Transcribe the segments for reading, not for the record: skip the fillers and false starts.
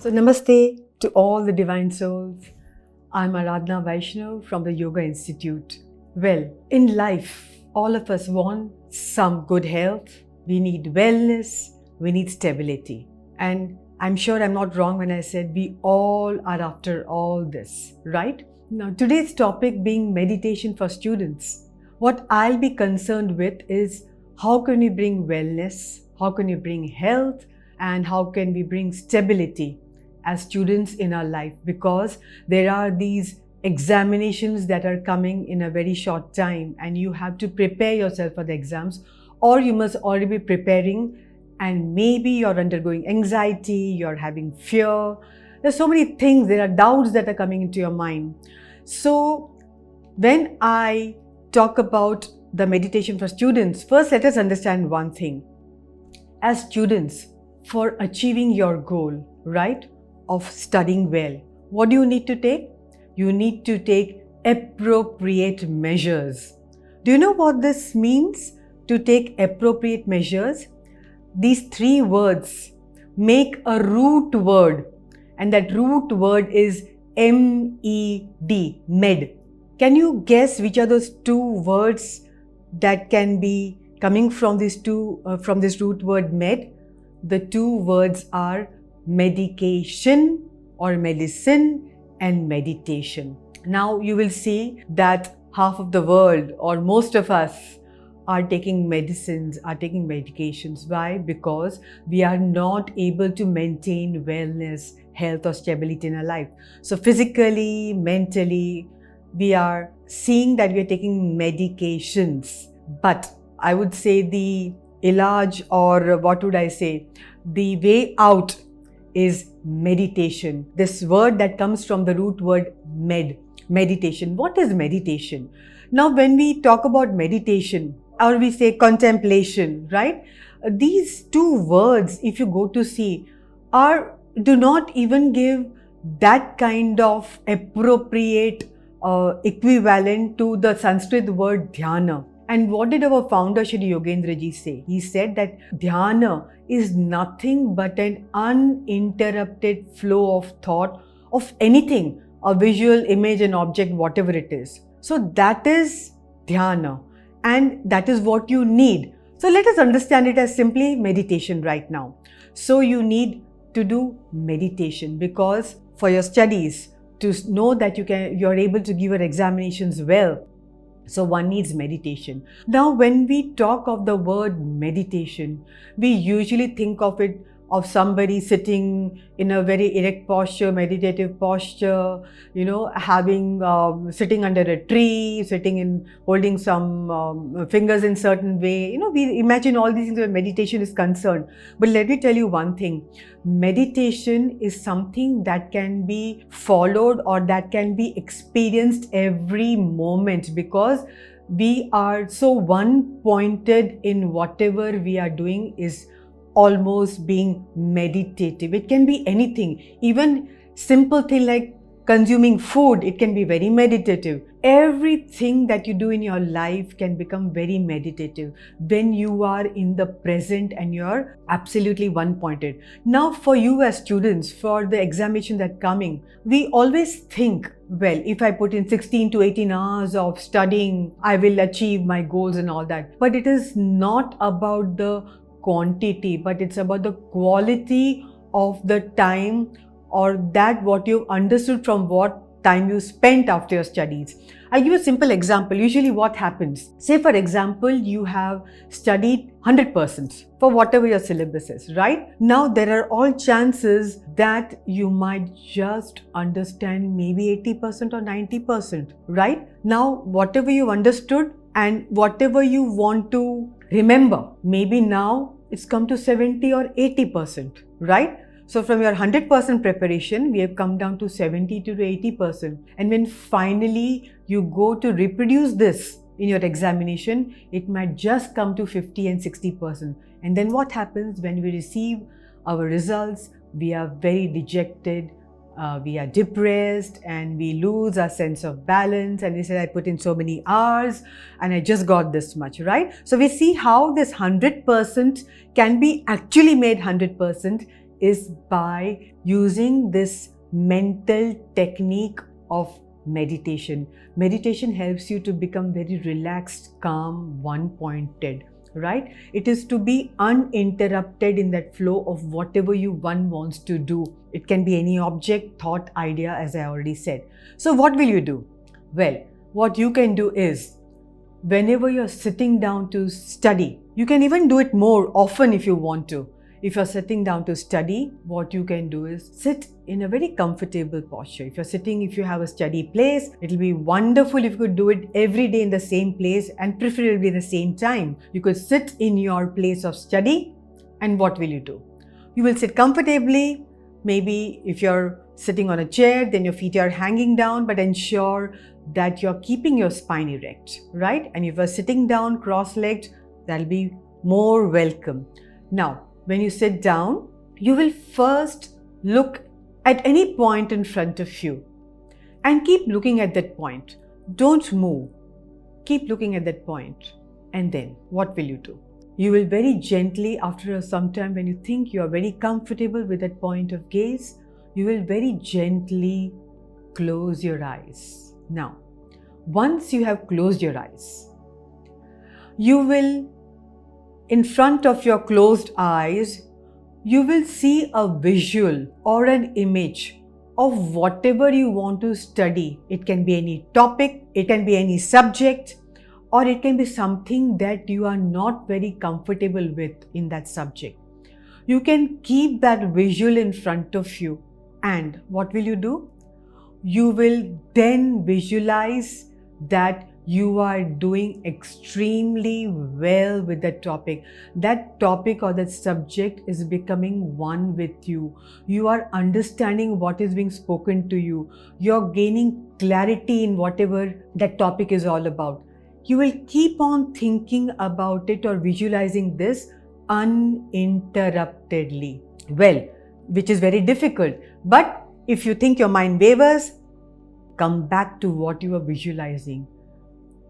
So namaste to all the divine souls. I'm Aradhana Vaishnav from the Yoga Institute. Well, in life, all of us want some good health. We need wellness. We need stability. And I'm sure I'm not wrong when I said we all are after all this, right? Now, today's topic being meditation for students. What I'll be concerned with is how can we bring wellness, how can we bring health, and how can we bring stability as students in our life, because there are these examinations that are coming in a very short time and you have to prepare yourself for the exams, or you must already be preparing and maybe you're undergoing anxiety, you're having fear. There's so many things, there are doubts that are coming into your mind. So when I talk about the meditation for students, first let us understand one thing. As students, for achieving your goal, right, of studying well, what do you need to take? You need to take appropriate measures. Do you know what this means, to take appropriate measures? These three words make a root word, and that root word is MED, med. Can you guess which are those two words that can be coming from this root word med? The two words are medication or medicine and meditation. Now you will see that half of the world or most of us are taking medicines, are taking medications. Why? Because we are not able to maintain wellness, health or stability in our life. So physically, mentally, we are seeing that we are taking medications. But I would say the ilaj, or what would I say, the way out is meditation. This word that comes from the root word med, meditation. What is meditation? Now when we talk about meditation, or we say contemplation, right? These two words, if you go to see, do not even give that kind of appropriate equivalent to the Sanskrit word dhyana. And what did our founder Shri Yogendra Ji say? He said that dhyana is nothing but an uninterrupted flow of thought of anything, a visual image, an object, whatever it is. So that is dhyana, and that is what you need. So let us understand it as simply meditation right now. So you need to do meditation, because for your studies, to know that you're able to give your examinations well, so one needs meditation. Now when we talk of the word meditation, we usually think of it of somebody sitting in a very erect posture, meditative posture, sitting under a tree, holding some fingers in certain way. We imagine all these things where meditation is concerned. But let me tell you one thing. Meditation is something that can be followed or that can be experienced every moment, because we are so one-pointed in whatever we are doing is almost being meditative. It can be anything, even simple thing like consuming food, it can be very meditative. Everything that you do in your life can become very meditative when you are in the present and you're absolutely one-pointed. Now for you as students, for the examination that's coming, we always think, well, if I put in 16 to 18 hours of studying, I will achieve my goals and all that. But it is not about the quantity, but it's about the quality of the time, or that what you understood from what time you spent after your studies. I'll give you a simple example. Usually what happens, say for example, you have studied 100% for whatever your syllabus is, right? Now there are all chances that you might just understand maybe 80% or 90%, right? Now whatever you understood and whatever you want to remember, maybe now it's come to 70 or 80%, right? So from your 100% preparation, we have come down to 70 to 80%. And when finally you go to reproduce this in your examination, it might just come to 50 and 60%. And then what happens when we receive our results? We are very dejected, we are depressed, and we lose our sense of balance, and we say, I put in so many hours and I just got this much, right? So we see how this 100% can be actually made 100% is by using this mental technique of meditation. Meditation helps you to become very relaxed, calm, one-pointed, right? It is to be uninterrupted in that flow of whatever one wants to do. It can be any object, thought, idea, as I already said. So what will you do? Well, what you can do is, whenever you're sitting down to study, you can even do it more often if you want to. If you're sitting down to study, what you can do is sit in a very comfortable posture. If you have a study place, it'll be wonderful if you could do it every day in the same place and preferably the same time. You could sit in your place of study, and what will you do? You will sit comfortably. Maybe if you're sitting on a chair, then your feet are hanging down, but ensure that you're keeping your spine erect, right? And if you're sitting down cross-legged, that'll be more welcome. Now, when you sit down, you will first look at any point in front of you and keep looking at that point. Don't move. Keep looking at that point. And then what will you do? You will very gently, after some time, when you think you are very comfortable with that point of gaze, you will very gently close your eyes. Now, once you have closed your eyes, you will, in front of your closed eyes, you will see a visual or an image of whatever you want to study. It can be any topic, it can be any subject, or it can be something that you are not very comfortable with in that subject. You can keep that visual in front of you, and what will you do? You will then visualize that you are doing extremely well with that topic. That topic or that subject is becoming one with you. You are understanding what is being spoken to you. You're gaining clarity in whatever that topic is all about. You will keep on thinking about it or visualizing this uninterruptedly. Well, which is very difficult. But if you think your mind wavers, come back to what you are visualizing.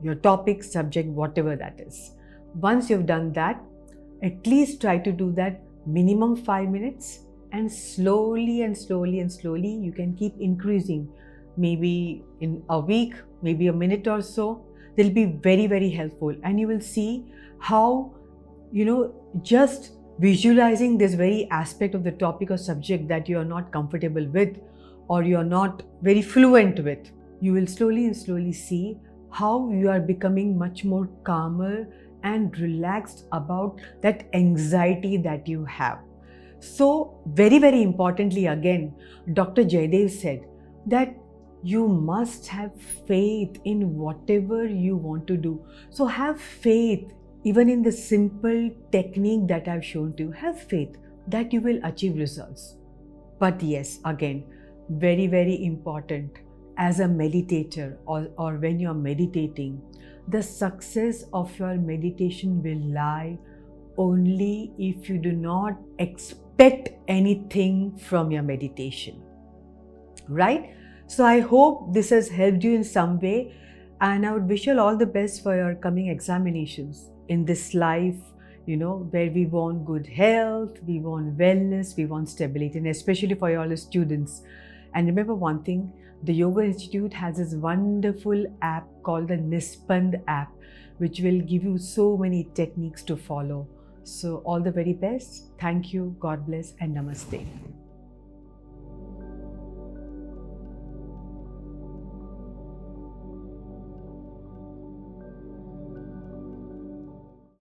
Your topic, subject, whatever that is. Once you've done that, at least try to do that minimum 5 minutes, and slowly and slowly and slowly you can keep increasing. Maybe in a week, maybe a minute or so. They'll be very, very helpful, and you will see how, just visualizing this very aspect of the topic or subject that you are not comfortable with or you are not very fluent with, you will slowly and slowly see how you are becoming much more calmer and relaxed about that anxiety that you have. So very, very importantly, again, Dr. Jaydev said that you must have faith in whatever you want to do. So have faith, even in the simple technique that I've shown to you. Have faith that you will achieve results. But yes, again, very, very important, as a meditator or when you're meditating, the success of your meditation will lie only if you do not expect anything from your meditation, right? So I hope this has helped you in some way, and I would wish you all the best for your coming examinations in this life, where we want good health, we want wellness, we want stability, and especially for all the students. And remember one thing, the Yoga Institute has this wonderful app called the Nispand app, which will give you so many techniques to follow. So all the very best. Thank you, God bless, and Namaste.